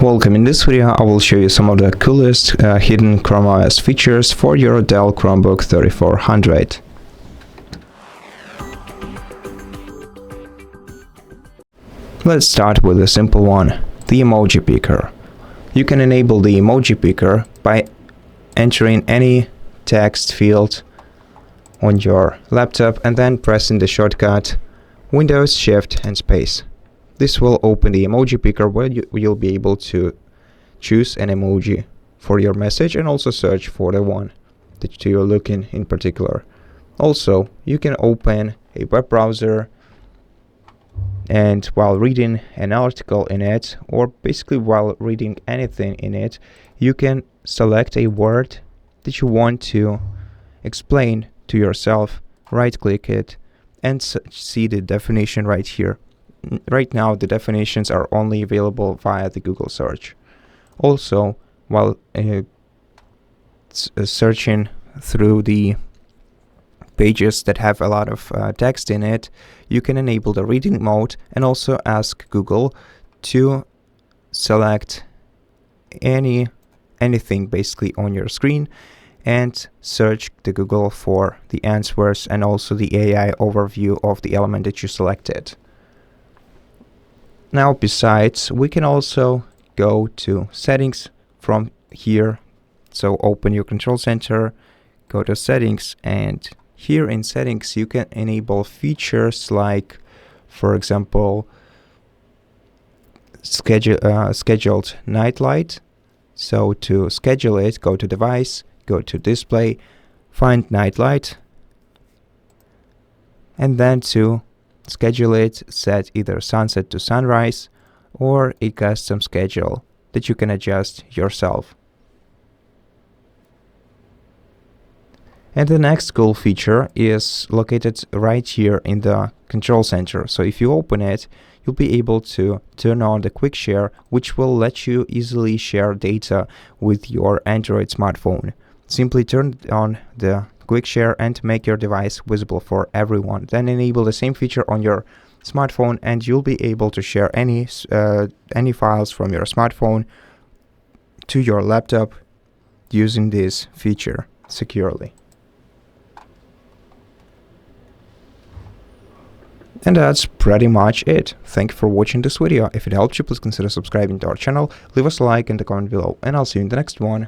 Welcome. In this video, I will show you some of the coolest hidden ChromeOS features for your Dell Chromebook 3400. Let's start with a simple one, the Emoji Picker. You can enable the Emoji Picker by entering any text field on your laptop and then pressing the shortcut Windows, Shift and Space. This will open the Emoji Picker where you'll be able to choose an emoji for your message and also search for the one that you're looking in particular. Also, you can open a web browser and while reading an article in it, or basically while reading anything in it, you can select a word that you want to explain to yourself, right-click it, and see the definition right here. Right now, the definitions are only available via the Google search. Also, while searching through the pages that have a lot of text in it, you can enable the reading mode and also ask Google to select anything basically on your screen and search the Google for the answers and also the AI overview of the element that you selected. Now, besides, we can also go to settings from here. So open your control center, go to settings, and here in settings you can enable features like, for example, scheduled night light. So to schedule it, go to device, go to display, find night light, and then to schedule it, set either sunset to sunrise or a custom schedule that you can adjust yourself. And the next cool feature is located right here in the control center. So if you open it, you'll be able to turn on the quick share, which will let you easily share data with your Android smartphone. Simply turn on the quick share and make your device visible for everyone. Then enable the same feature on your smartphone and you'll be able to share any files from your smartphone to your laptop using this feature securely. And that's pretty much it. Thank you for watching this video. If it helped you, please consider subscribing to our channel, leave us a like in the comment below, and I'll see you in the next one.